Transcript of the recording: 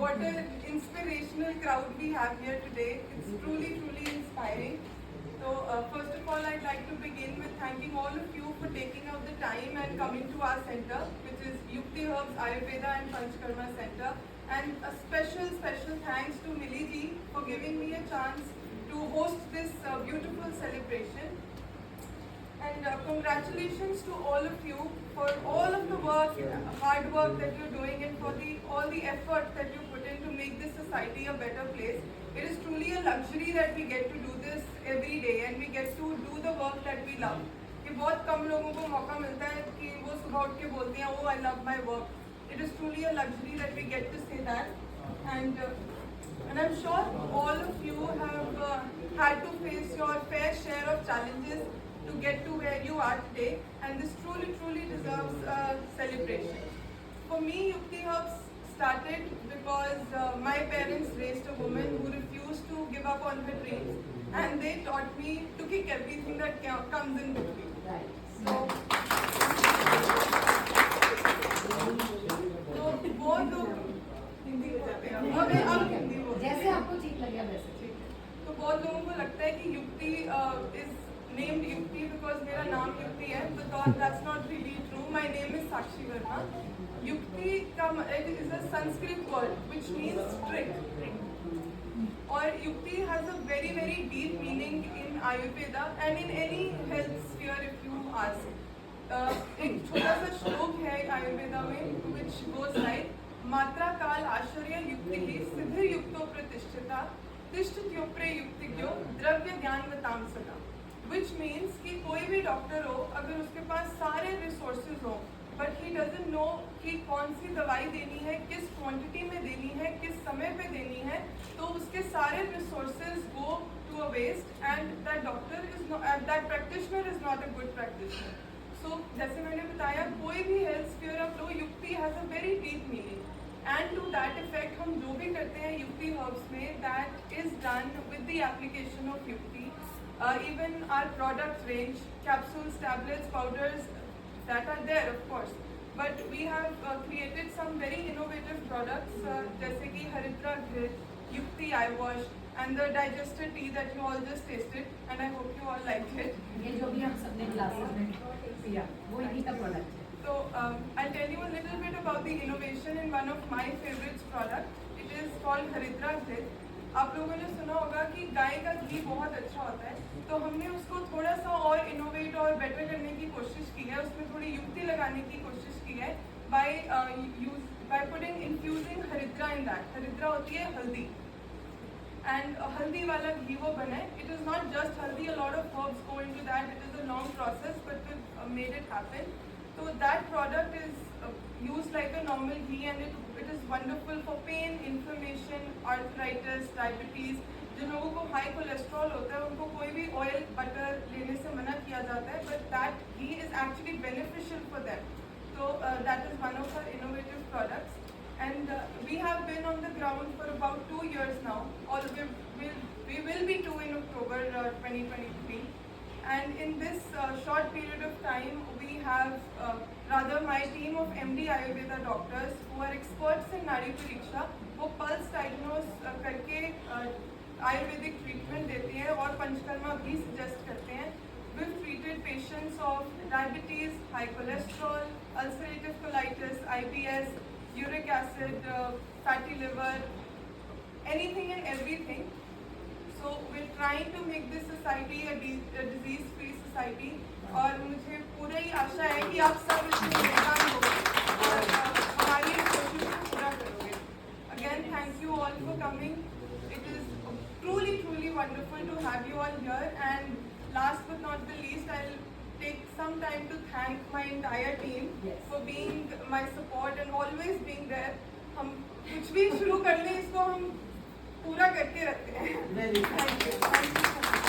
what an inspirational crowd we have here today. It's truly, truly inspiring. So first of all, I'd like to begin with thanking all of you for taking out the time and coming to our center, which is Yukti Herbs Ayurveda and Panchkarma Center. And a special, special thanks to Millie ji for giving me a chance to host this beautiful celebration. And congratulations to all of you for all of the work, hard work that you're doing, and for all the effort that you put in to make this society a better place. It is truly a luxury that we get to do this every day and we get to do the work that we love. कि बहुत कम लोगों को मौका मिलता है कि वो सुबह उठ के बोलते हैं, oh I love my work. It is truly a luxury that we get to say that. And I'm sure all of you have had to face your fair share of challenges to get to where you are today, and this truly, truly deserves a celebration. For me, Yukti Herbs started because my parents raised a woman who refused to give up on her dreams, and they taught me to kick everything that comes in between. Right. So वो लोग हिंदी बोलते हैं, अब हिंदी बोलते हैं। जैसे आपको ठीक लगे वैसे। तो बहुत लोगों को लगता है कि युक्ति is named Yukti because मेरा नाम युक्ति है, but that's not really true. My name is Sakshi Verma. Yukti is a Sanskrit word which means trick. और Yukti has a very, very deep meaning in Ayurveda and in any health sphere if you ask. एक छोटा सा श्लोक है आयुर्वेदा में which goes like मात्रा काल आश्चर्य युक्ति ही सिद्धि युक्तो प्रतिष्ठिता तिष्ठत्योप्रे युक्तिज्ञो द्रव्य ज्ञान वताम सदा, which means कि कोई भी डॉक्टर हो अगर उसके पास सारे रिसोर्सेज हो बट ही डजंट नो कि कौन सी दवाई देनी है, किस क्वांटिटी में देनी है, किस समय पे देनी है, तो उसके सारे resources go to a waste and that doctor is that practitioner is not a good practitioner. So जैसे मैंने बताया कोई भी हेल्थ स्फीयर ऑफ लो युक्ति has a very deep meaning. And to that effect, हम जो भी करते हैं युक्ति हर्ब्स में, that is done with the application of Yukti. Even our product range, capsules, tablets, powders, that are there of course. But we have created some very innovative products, जैसे कि हरिद्रा घृत, Yukti eye wash, and the digested tea that you all just tasted, and I hope you all liked it. ये जो भी हम सबने classes में पिया वो इन्हीं का प्रोडक्ट है. So I'll tell you a little bit about the innovation in one of my favorites product. It is called हरिद्रा घृत. आप लोगों ने सुना होगा कि गाय का घी बहुत अच्छा होता है, तो हमने उसको थोड़ा सा और इनोवेट और बेटर करने की कोशिश की है. उसमें थोड़ी युक्ति लगाने की कोशिश की है by putting infusing हरिद्रा in that. हरिद्रा होती है हल्दी, and हल्दी वाला घी वो बना है. It is not just haldi, a lot of herbs go into that. It is a long process, but we've made it happen. So that product is used like a normal ghee, and it is wonderful for pain, inflammation, arthritis, diabetes. जिन लोगों को high cholesterol होता है उनको कोई भी oil butter लेने से मना किया जाता है, but that ghee is actually beneficial for them. So that is one of our innovative products, and we have been on the ground for about 2 years now. We will be 2 in October 2023. And in this short period of time, we have rather my team of MD Ayurveda doctors who are experts in Nadi Pariksha, वो pulse diagnose करके Ayurvedic treatment देते हैं और पंचकर्मा भी suggest करते हैं. We've treated patients of diabetes, high cholesterol, ulcerative colitis, IBS, uric acid, fatty liver, anything and everything. So we're trying to make this society a disease-free society. और मुझे पूरी ही आशा है कि आप सब इसमें योगदान दोगे और हमारी इस कोशिश को पूरा करोगे. Again, thank you all for coming. It is truly, truly wonderful to have you all here. And last but not the least, I'll take some time to thank my entire team for being my support and always being there. हम कुछ भी शुरू कर लें इसको हम पूरा करके रखते हैं. Thank you.